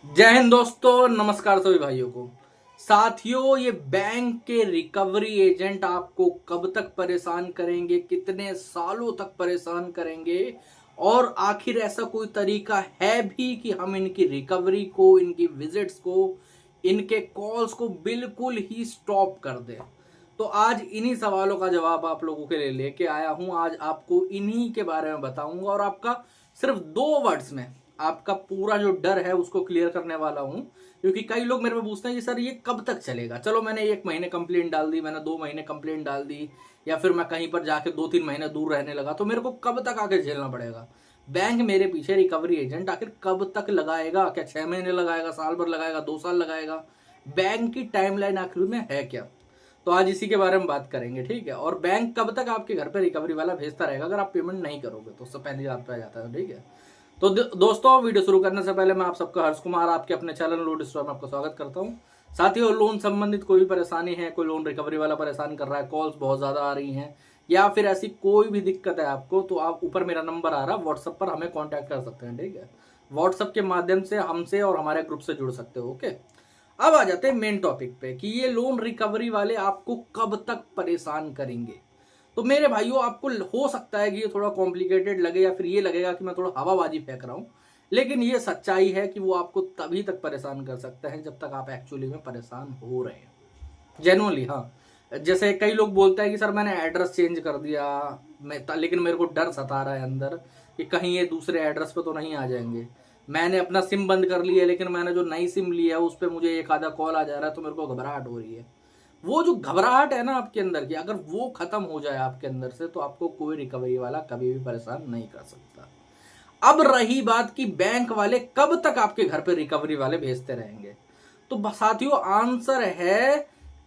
जय हिंद दोस्तों, नमस्कार सभी भाइयों को। साथियों, ये बैंक के रिकवरी एजेंट आपको कब तक परेशान करेंगे, कितने सालों तक परेशान करेंगे और आखिर ऐसा कोई तरीका है भी कि हम इनकी रिकवरी को, इनकी विजिट्स को, इनके कॉल्स को बिल्कुल ही स्टॉप कर दें। तो आज इन्हीं सवालों का जवाब आप लोगों के लिए लेके आया हूं। आज आपको इन्हीं के बारे में बताऊंगा और आपका सिर्फ 2 वर्ड्स में आपका पूरा जो डर है उसको क्लियर करने वाला हूं। क्योंकि कई लोग मेरे को पूछते हैं कि सर ये कब तक चलेगा। चलो, मैंने 1 महीने कंप्लेंट डाल दी, मैंने 2 महीने कंप्लेंट डाल दी, या फिर मैं कहीं पर जाके 2-3 महीने दूर रहने लगा, तो मेरे को कब तक आके झेलना पड़ेगा। बैंक मेरे पीछे रिकवरी एजेंट आखिर कब तक लगाएगा? क्या 6 महीने लगाएगा, साल भर लगाएगा, 2 साल लगाएगा? बैंक की टाइमलाइन आखिर में है क्या? तो आज इसी के बारे में बात करेंगे, ठीक है। और बैंक कब तक आपके घर पे रिकवरी वाला भेजता रहेगा अगर आप पेमेंट नहीं करोगे? तो उससे पहली बात पे आ जाता है, ठीक है। तो दोस्तों, वीडियो शुरू करने से पहले मैं आप सबका हर्ष कुमार आपके अपने चैनल लोड स्टोर में आपका स्वागत करता हूं। साथियों, लोन संबंधित कोई भी परेशानी है, कोई लोन रिकवरी वाला परेशान कर रहा है, कॉल्स बहुत ज्यादा आ रही हैं, या फिर ऐसी कोई भी दिक्कत है आपको, तो आप ऊपर मेरा नंबर आ रहा है, व्हाट्सएप पर हमें कॉन्टैक्ट कर सकते हैं, ठीक है। व्हाट्सएप के माध्यम से हमसे और हमारे ग्रुप से जुड़ सकते हो, ओके। अब आ जाते हैं मेन टॉपिक पे कि ये लोन रिकवरी वाले आपको कब तक परेशान करेंगे। तो मेरे भाइयों, आपको हो सकता है कि ये थोड़ा कॉम्प्लिकेटेड लगे या फिर ये लगेगा कि मैं थोड़ा हवाबाजी फेंक रहा हूं, लेकिन ये सच्चाई है कि वो आपको तभी तक परेशान कर सकते हैं जब तक आप एक्चुअली में परेशान हो रहे हैं, जेनुअनली। हाँ, जैसे कई लोग बोलते हैं कि सर मैंने एड्रेस चेंज कर दिया, लेकिन मेरे को डर सता रहा है अंदर कि कहीं ये दूसरे एड्रेस पे तो नहीं आ जाएंगे। मैंने अपना सिम बंद कर लिया, लेकिन मैंने जो नई सिम ली है उस पर मुझे एक आधा कॉल आ जा रहा है, तो मेरे को घबराहट हो रही है। वो जो घबराहट है ना आपके अंदर की, अगर वो खत्म हो जाए आपके अंदर से, तो आपको कोई रिकवरी वाला कभी भी परेशान नहीं कर सकता। अब रही बात कि बैंक वाले कब तक आपके घर पे रिकवरी वाले भेजते रहेंगे, तो साथियों आंसर है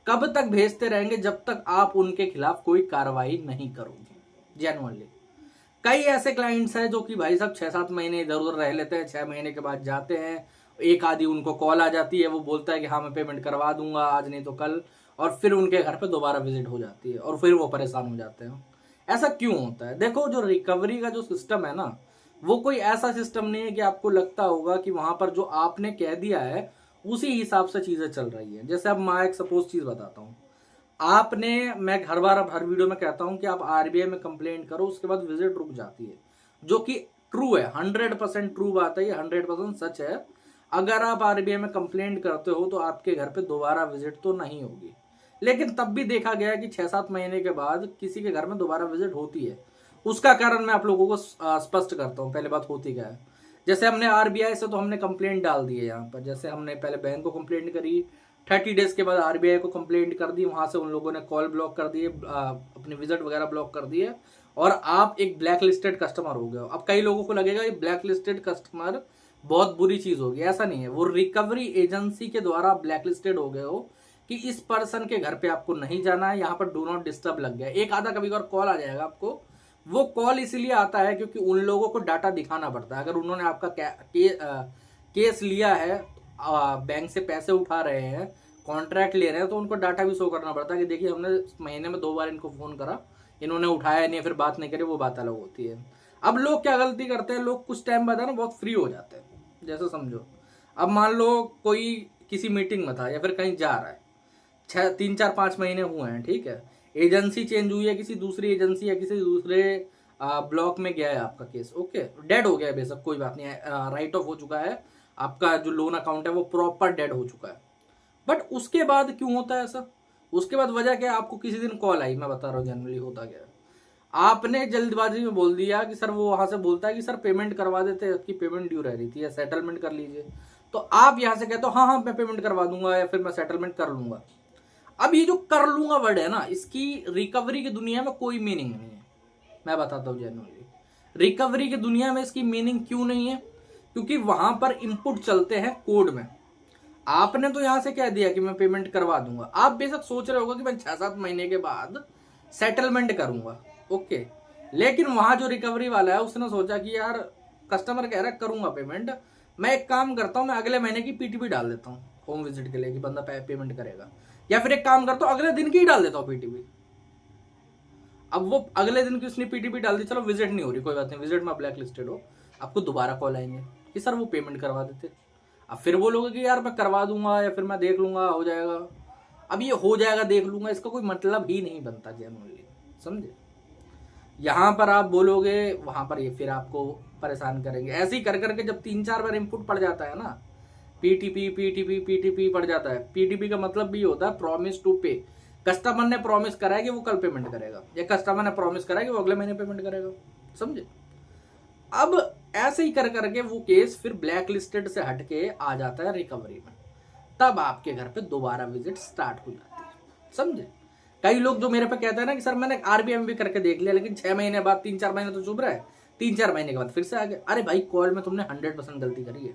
कब तक भेजते रहेंगे, जब तक आप उनके खिलाफ कोई कार्रवाई नहीं करोगे। जेन्युइनली कई ऐसे क्लाइंट्स हैं जो कि भाई साहब 6-7 महीने इधर उधर रह लेते हैं, 6 महीने के बाद जाते हैं, एक आधी उनको कॉल आ जाती है, वो बोलता है कि हाँ मैं पेमेंट करवा दूंगा आज नहीं तो कल, और फिर उनके घर पे दोबारा विजिट हो जाती है और फिर वो परेशान हो जाते हैं। ऐसा क्यों होता है? देखो, जो रिकवरी का जो सिस्टम है ना, वो कोई ऐसा सिस्टम नहीं है कि आपको लगता होगा कि वहां पर जो आपने कह दिया है उसी हिसाब से चीजें चल रही है। जैसे अब मैं एक सपोज चीज बताता हूँ। आपने, मैं हर बार हर वीडियो में कहता हूं कि आप आरबीआई में कंप्लेंट करो, उसके बाद विजिट रुक जाती है, जो कि ट्रू है, 100% ट्रू बात है, ये 100% सच है। अगर आप आरबीआई में कंप्लेंट करते हो तो आपके घर पे दोबारा विजिट तो नहीं होगी, लेकिन तब भी देखा गया है कि 6-7 महीने के बाद किसी के घर में दोबारा विजिट होती है। उसका कारण मैं आप लोगों को स्पष्ट करता हूँ। पहले बात होती क्या है, जैसे हमने आरबीआई से तो हमने कंप्लेंट डाल दी है यहाँ पर। जैसे हमने पहले बैंक को कंप्लेंट करी, 30 डेज के बाद आरबीआई को कंप्लेंट कर दी, वहां से उन लोगों ने कॉल ब्लॉक कर दिए, अपने विजिट वगैरह ब्लॉक कर दिए, और आप एक ब्लैक लिस्टेड कस्टमर हो गए हो। अब कई लोगों को लगेगा ये ब्लैक लिस्टेड कस्टमर बहुत बुरी चीज होगी, ऐसा नहीं है। वो रिकवरी एजेंसी के द्वारा ब्लैक लिस्टेड हो गए हो कि इस पर्सन के घर पे आपको नहीं जाना है, यहाँ पर डू नॉट डिस्टर्ब लग गया। एक आधा कभी और कॉल आ जाएगा आपको, वो कॉल इसलिए आता है क्योंकि उन लोगों को डाटा दिखाना पड़ता है। अगर उन्होंने आपका केस लिया है, बैंक से पैसे उठा रहे हैं, कॉन्ट्रैक्ट ले रहे हैं, तो उनको डाटा भी शो करना पड़ता है कि देखिए हमने महीने में 2 बार इनको फोन करा, इन्होंने उठाया नहीं, फिर बात नहीं करी, वो बात अलग होती है। अब लोग क्या गलती करते हैं, लोग कुछ टाइम बाद है ना बहुत फ्री हो जाते हैं। जैसे समझो, अब मान लो कोई किसी मीटिंग में था या फिर कहीं जा रहा है, 3-4-5 महीने हुए हैं, ठीक है, एजेंसी चेंज हुई है, किसी दूसरी एजेंसी या किसी दूसरे ब्लॉक में गया है आपका केस, ओके, डेड हो गया है, बेशक कोई बात नहीं है, राइट ऑफ हो चुका है, आपका जो लोन अकाउंट है वो प्रॉपर डेड हो चुका है। बट उसके बाद क्यों होता है ऐसा? उसके बाद वजह क्या है? आपको किसी दिन कॉल आई, मैं बता रहा हूँ जनरली होता क्या है, आपने जल्दबाजी में बोल दिया कि सर, वो वहां से बोलता है कि सर पेमेंट करवा देते, आपकी पेमेंट ड्यू रह रही थी, या सेटलमेंट कर लीजिए। तो आप यहां से कहते हो हाँ हाँ मैं पेमेंट करवा दूंगा या फिर मैं सेटलमेंट कर लूंगा। अब ये जो कर लूंगा वर्ड है ना, इसकी रिकवरी की दुनिया में कोई मीनिंग नहीं है। मैं बताता हूँ जेन्युइनली, रिकवरी की दुनिया में इसकी मीनिंग क्यों नहीं है, क्योंकि वहां पर इनपुट चलते हैं कोड में। आपने तो यहां से कह दिया कि मैं पेमेंट करवा दूंगा, आप बेशक सोच रहे होगा कि मैं 6-7 महीने के बाद सेटलमेंट करूंगा, ओके, लेकिन वहां जो रिकवरी वाला है उसने सोचा कि यार कस्टमर कह रहा है करूंगा पेमेंट, मैं एक काम करता हूं, मैं अगले महीने की पीटीपी डाल देता हूं होम विजिट के लिए कि बंदा पेमेंट करेगा, या फिर एक काम करता हूं अगले दिन की ही डाल देता हूं पीटीपी। अब वो अगले दिन की उसने पीटीपी डाल दी, चलो विजिट नहीं हो रही, कोई बात नहीं, विजिट में ब्लैक लिस्टेड हो, आपको दोबारा कॉल आएंगे कि सर वो पेमेंट करवा देते। अब फिर बोलोगे कि यार मैं करवा दूंगा या फिर मैं देख लूंगा हो जाएगा। अब ये हो जाएगा देख लूंगा इसका कोई मतलब ही नहीं बनता जेन्युइनली, समझे। यहाँ पर आप बोलोगे वहां पर ये फिर आपको परेशान करेंगे। ऐसे ही कर करके जब 3-4 बार इनपुट पड़ जाता है ना, पीटीपी पीटीपी पीटीपी पड़ जाता है। पीटीपी का मतलब भी होता है प्रॉमिस टू पे। कस्टमर ने प्रॉमिस करा है कि वो कल पेमेंट करेगा, या कस्टमर ने प्रॉमिस करा है कि वो अगले महीने पेमेंट करेगा, समझे। अब ऐसे ही कर करके वो केस फिर ब्लैक लिस्टेड से हटके आ जाता है रिकवरी में। तब आपके घर पे दोबारा विजिट स्टार्ट हो जाती है, समझे। कई लोग जो मेरे पे कहते हैं ना कि सर मैंने आरबीआई भी करके देख लिया, लेकिन 6 महीने बाद 3-4 महीने तो चुभ रहा है, 3-4 महीने के बाद फिर से आ गया। अरे भाई कॉल में तुमने 100% गलती करी है।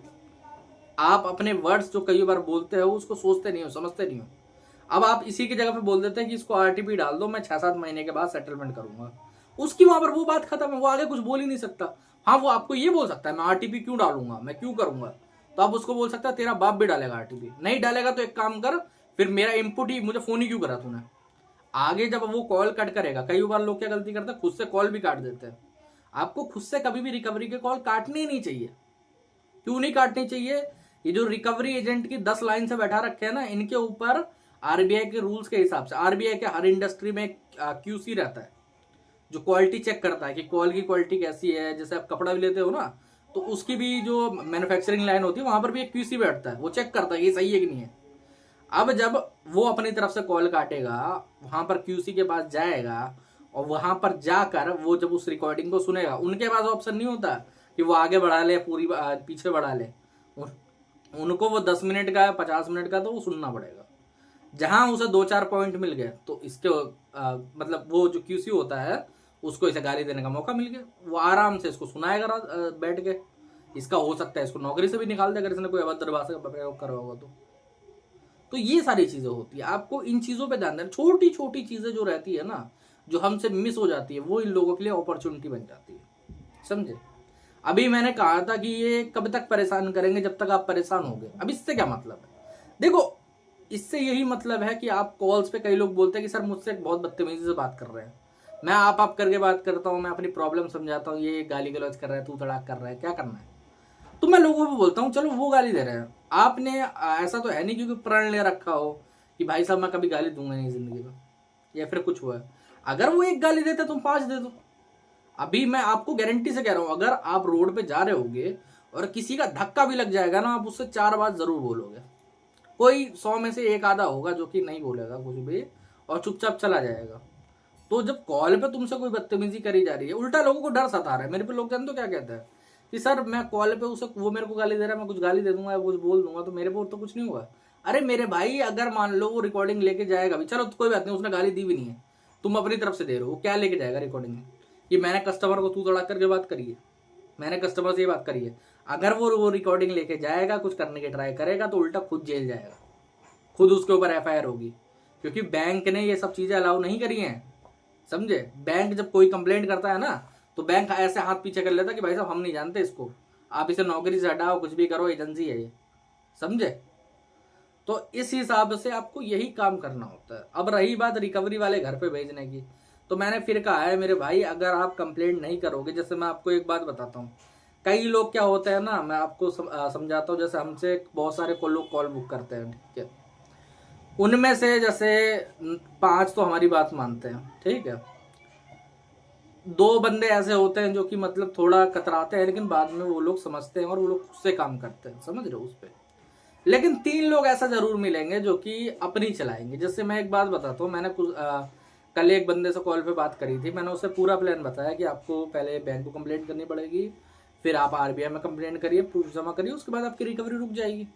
आप अपने वर्ड्स जो कई बार बोलते हो उसको सोचते नहीं हो, समझते नहीं हो। अब आप इसी की जगह पे बोल देते हैं कि इसको आरटीपी डाल दो, मैं 6-7 महीने के बाद सेटलमेंट करूंगा। उसकी वहां पर वो बात खत्म है, वो आगे कुछ बोल ही नहीं सकता। हाँ वो आपको ये बोल सकता है मैं आरटीपी क्यों डालूंगा, मैं क्यों करूंगा। तो आप उसको बोल सकता है तेरा बाप भी डालेगा आरटीपी, नहीं डालेगा तो एक काम कर, फिर मेरा इनपुट ही मुझे फोन ही क्यों करा तूने। आगे जब वो कॉल कट करेगा, कई बार लोग क्या गलती करते हैं खुद से कॉल भी काट देते हैं। आपको खुद से कभी भी रिकवरी के कॉल काटनी ही नहीं चाहिए। क्यों नहीं काटनी चाहिए, ये जो रिकवरी एजेंट की 10 लाइन से बैठा रखे हैं ना, इनके ऊपर आरबीआई के रूल्स के हिसाब से, आरबीआई के हर इंडस्ट्री में क्यूसी रहता है जो क्वालिटी चेक करता है कि कॉल की क्वालिटी कैसी है। जैसे आप कपड़ा भी लेते हो ना, तो उसकी भी जो मैन्युफैक्चरिंग लाइन होती है वहां पर भी एक क्यूसी बैठता है, वो चेक करता है ये सही है कि नहीं है। अब जब वो अपनी तरफ से कॉल काटेगा, वहां पर क्यूसी के पास जाएगा, और वहां पर जाकर वो जब उस रिकॉर्डिंग को सुनेगा, उनके पास ऑप्शन नहीं होता कि वो आगे बढ़ा ले पूरी पीछे बढ़ा ले। उनको वो 10 मिनट का 50 मिनट का तो वो सुनना पड़ेगा। जहां उसे 2-4 पॉइंट मिल गए तो इसके मतलब वो जो क्यूसी होता है उसको इसे गाली देने का मौका मिल गया, वो आराम से इसको सुनाएगा बैठ के। इसका हो सकता है इसको नौकरी से भी निकाल दे अगर इसने कोई अभद्र भाषा का प्रयोग करा होगा तो ये सारी चीजें होती है। आपको इन चीजों पे ध्यान देना, छोटी छोटी चीजें जो रहती है ना, जो हमसे मिस हो जाती है, वो इन लोगों के लिए अपॉर्चुनिटी बन जाती है, समझे। अभी मैंने कहा था कि ये कब तक परेशान करेंगे, जब तक आप परेशान होगे। अब इससे क्या मतलब है, देखो इससे यही मतलब है कि आप कॉल्स पे कई लोग बोलते हैं कि सर मुझसे बहुत बदतमीजी से बात कर रहे हैं, मैं आप करके बात करता हूँ, मैं अपनी प्रॉब्लम समझाता हूँ, ये गाली गलौज कर रहा है, तू तड़ाक कर रहा है, क्या करना है। तो मैं लोगों को बोलता हूँ चलो वो गाली दे रहे हैं, आपने ऐसा तो है नहीं क्योंकि प्रण ले रखा हो कि भाई साहब मैं कभी गाली दूंगा नहीं जिंदगी में, या फिर कुछ हुआ है। अगर वो एक गाली देते तुम 5 दे दो। अभी मैं आपको गारंटी से कह रहा हूं, अगर आप रोड पे जा रहे होगे और किसी का धक्का भी लग जाएगा ना, आप उससे 4 बात जरूर बोलोगे। कोई 100 में से एक आधा होगा जो कि नहीं बोलेगा कुछ भी और चुपचाप चला जाएगा। तो जब कॉल पे तुमसे कोई बदतमीजी करी जा रही है, उल्टा लोगों को डर सता रहा है। मेरे पे लोग जानते हो क्या कहते हैं कि सर मैं कॉल पे उसे, वो मेरे को गाली दे रहा है, मैं कुछ गाली दे दूंगा या कुछ बोल दूंगा तो मेरे को तो कुछ नहीं होगा। अरे मेरे भाई अगर मान लो वो रिकॉर्डिंग लेके जाएगा भी, चलो तो कोई बात नहीं, उसने गाली दी भी नहीं है, तुम अपनी तरफ से दे रहे हो, वो क्या लेके जाएगा रिकॉर्डिंग में कि मैंने कस्टमर को तू तड़ा करके बात करी है, मैंने कस्टमर से ये बात करी है। अगर वो रिकॉर्डिंग लेके जाएगा, कुछ करने की ट्राई करेगा तो उल्टा खुद जेल जाएगा, खुद उसके ऊपर एफआईआर होगी, क्योंकि बैंक ने ये सब चीजें अलाउ नहीं करी हैं, समझे। बैंक जब कोई कंप्लेंट करता है ना तो बैंक ऐसे हाथ पीछे कर लेता कि भाई साहब हम नहीं जानते इसको, आप इसे नौकरी से हटाओ, कुछ भी करो, एजेंसी है ये, समझे। तो इस हिसाब से आपको यही काम करना होता है। अब रही बात रिकवरी वाले घर पे भेजने की, तो मैंने फिर कहा है मेरे भाई, अगर आप कंप्लेंट नहीं करोगे, जैसे मैं आपको एक बात बताता हूँ, कई लोग क्या होते हैं ना, मैं आपको समझाता हूँ। जैसे हमसे बहुत सारे लोग कॉल बुक करते हैं, ठीक है, उनमें से जैसे 5 तो हमारी बात मानते हैं, ठीक है, 2 बंदे ऐसे होते हैं जो कि मतलब थोड़ा कतराते हैं, लेकिन बाद में वो लोग समझते हैं और वो लोग खुद से काम करते हैं, समझ रहे हो उस पर। लेकिन 3 लोग ऐसा जरूर मिलेंगे जो कि अपनी चलाएंगे। जैसे मैं एक बात बताता हूँ, मैंने कल एक बंदे से कॉल पे बात करी थी, मैंने उसे पूरा प्लान बताया कि आपको पहले बैंक को कंप्लेंट करनी पड़ेगी, फिर आप आरबीआई में कंप्लेंट करिए, प्रूफ जमा करिए, उसके बाद आपकी रिकवरी रुक जाएगी।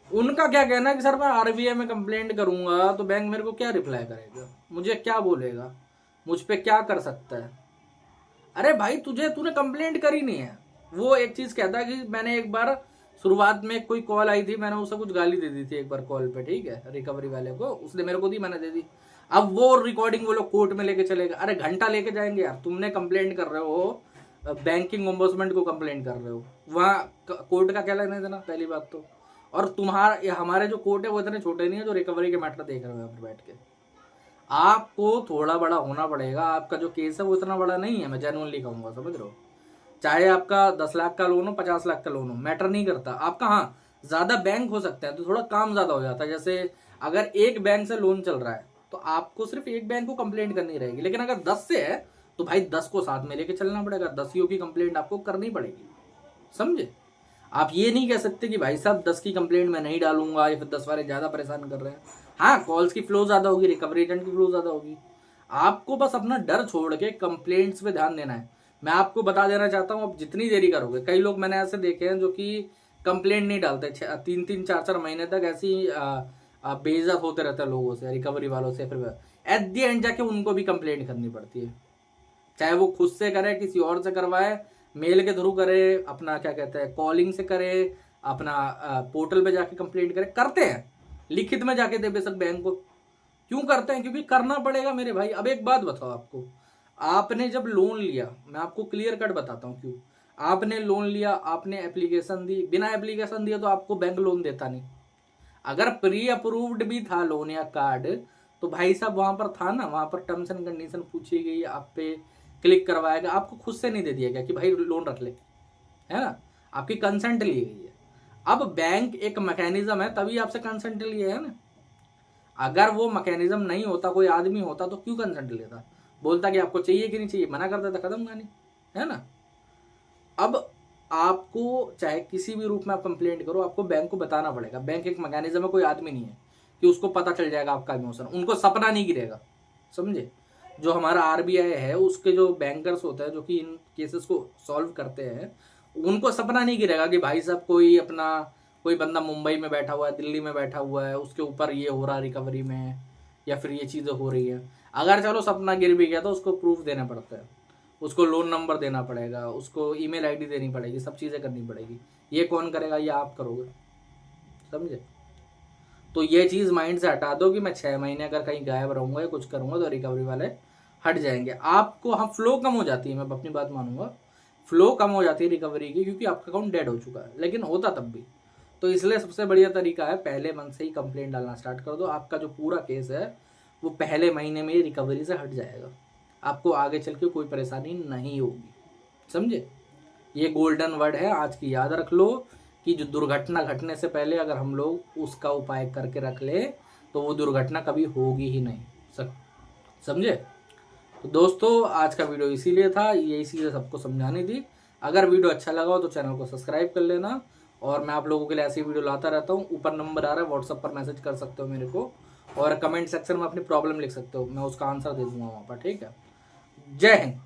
उनका क्या कहना है कि सर मैं आरबीआई में कंप्लेंट करूंगा तो बैंक मेरे को क्या रिप्लाई करेगा, मुझे क्या बोलेगा, मुझ पे क्या कर सकता है। अरे भाई तूने कंप्लेंट करी नहीं है। वो एक चीज कहता है कि मैंने एक बार शुरुआत में कोई कॉल आई थी, मैंने उसे कुछ गाली दे दी थी एक बार कॉल पे, ठीक है, रिकवरी वाले को, उसने मेरे को दी, मैंने दे दी। अब वो रिकॉर्डिंग वो लोग कोर्ट में लेके चलेगा, अरे घंटा लेके जाएंगे यार। तुमने कंप्लेंट कर रहे हो, बैंकिंग ओम्बुड्समैन को कंप्लेंट कर रहे हो, वहाँ कोर्ट का क्या लेना देना, पहली बात तो। और तुम्हारा हमारे जो कोर्ट है वो इतने छोटे नहीं है जो रिकवरी के मैटर देख रहे हो यहाँ पर बैठ के। आपको थोड़ा बड़ा होना पड़ेगा, आपका जो केस है वो इतना बड़ा नहीं है, मैं जेन्युइनली कहूंगा, समझ रहे हो। चाहे आपका 10 लाख का लोन हो, 50 लाख का लोन हो, मैटर नहीं करता आपका। हाँ ज्यादा बैंक हो सकते हैं तो थोड़ा काम ज्यादा हो जाता है। जैसे अगर एक बैंक से लोन चल रहा है तो आपको सिर्फ एक बैंक को कंप्लेंट करनी रहेगी, लेकिन अगर 10 से है तो भाई 10 को साथ में लेके चलना पड़ेगा, 10 की कंप्लेंट आपको करनी पड़ेगी, समझे। आप ये नहीं कह सकते कि भाई साहब 10 की कंप्लेंट मैं नहीं डालूंगा या फिर 10 वाले ज्यादा परेशान कर रहे हैं। हाँ, कॉल्स की फ्लो ज्यादा होगी, रिकवरी एजेंट की फ्लो ज्यादा होगी। आपको बस अपना डर छोड़ के कंप्लेंट्स पे ध्यान देना है। मैं आपको बता देना चाहता हूँ, अब जितनी देरी करोगे, कई लोग मैंने ऐसे देखे हैं जो कि कंप्लेंट नहीं डालते, 3-3 4-4 महीने तक ऐसी बेइज्जत होते रहते हैं लोगों से, रिकवरी वालों से, फिर एट द एंड जाके उनको भी कंप्लेंट करनी पड़ती है। चाहे वो खुद से करे, किसी और से करवाए, मेल के थ्रू करे, अपना क्या कहते हैं कॉलिंग से करे, अपना पोर्टल पे जाके कंप्लेंट करे, करते हैं, लिखित में जाके दे बेशक बैंक को। क्यों करते हैं? क्योंकि करना पड़ेगा मेरे भाई। अब एक बात बताओ, आपको, आपने जब लोन लिया, मैं आपको क्लियर कट बताता हूँ क्यों। आपने लोन लिया, आपने एप्लीकेशन दी, बिना एप्लीकेशन दिया तो आपको बैंक लोन देता नहीं। अगर प्री अप्रूव्ड भी था लोन या कार्ड तो भाई साहब वहां पर था ना, वहां पर टर्म्स एंड कंडीशन पूछी गई, आप पे क्लिक करवाया गया, आपको खुद से नहीं दे दिया गया कि भाई लोन रख ले, है ना, आपकी कंसेंट ली गई है। अब बैंक एक मैकेनिज्म है, तभी आपसे कंसेंट लिए है ना। अगर वो मैकेनिज्म नहीं होता, कोई आदमी होता, तो क्यों कंसेंट लेता, बोलता कि आपको चाहिए कि नहीं चाहिए, मना कर देता, खत्म कहानी, है ना। अब आपको चाहे किसी भी रूप में आप कंप्लेंट करो, आपको बैंक को बताना पड़ेगा। बैंक एक मैकेनिज्म है, कोई आदमी नहीं है कि उसको पता चल जाएगा आपका इमोशन, उनको सपना नहीं गिरेगा, समझे। जो हमारा आरबीआई है, उसके जो बैंकर्स होते हैं जो कि इन केसेस को सॉल्व करते हैं, उनको सपना नहीं गिरेगा कि भाई साहब कोई बंदा मुंबई में बैठा हुआ है, दिल्ली में बैठा हुआ है, उसके ऊपर ये हो रहा है रिकवरी में, या फिर ये चीज़ें हो रही है। अगर चलो सपना गिर भी गया तो उसको प्रूफ देना पड़ता है, उसको लोन नंबर देना पड़ेगा, उसको ईमेल आईडी देनी पड़ेगी, सब चीज़ें करनी पड़ेगी। ये कौन करेगा? ये आप करोगे, समझे। तो ये चीज़ माइंड से हटा दो कि मैं 6 महीने अगर कहीं गायब रहूंगा या कुछ करूंगा तो रिकवरी वाले हट जाएंगे। आपको, हाँ, फ्लो कम हो जाती है, मैं अपनी बात मानूंगा, फ्लो कम हो जाती है रिकवरी की, क्योंकि आपका अकाउंट डेड हो चुका है, लेकिन होता तब भी। तो इसलिए सबसे बढ़िया तरीका है, पहले मंथ से ही कंप्लेंट डालना स्टार्ट कर दो। आपका जो पूरा केस है वो पहले महीने में ही रिकवरी से हट जाएगा, आपको आगे चल के कोई परेशानी नहीं होगी, समझे। ये गोल्डन वर्ड है, आज की याद रख लो कि जो दुर्घटना घटने से पहले अगर हम लोग उसका उपाय करके रख ले तो वो दुर्घटना कभी होगी ही नहीं, समझे। तो दोस्तों, आज का वीडियो इसीलिए था, यही चीज़ें सबको समझानी थी। अगर वीडियो अच्छा लगा हो तो चैनल को सब्सक्राइब कर लेना, और मैं आप लोगों के लिए ऐसी वीडियो लाता रहता हूँ। ऊपर नंबर आ रहा है, व्हाट्सएप पर मैसेज कर सकते हो मेरे को, और कमेंट सेक्शन में अपनी प्रॉब्लम लिख सकते हो, मैं उसका आंसर दे दूंगा वहाँ पर, ठीक है। जय हिंद।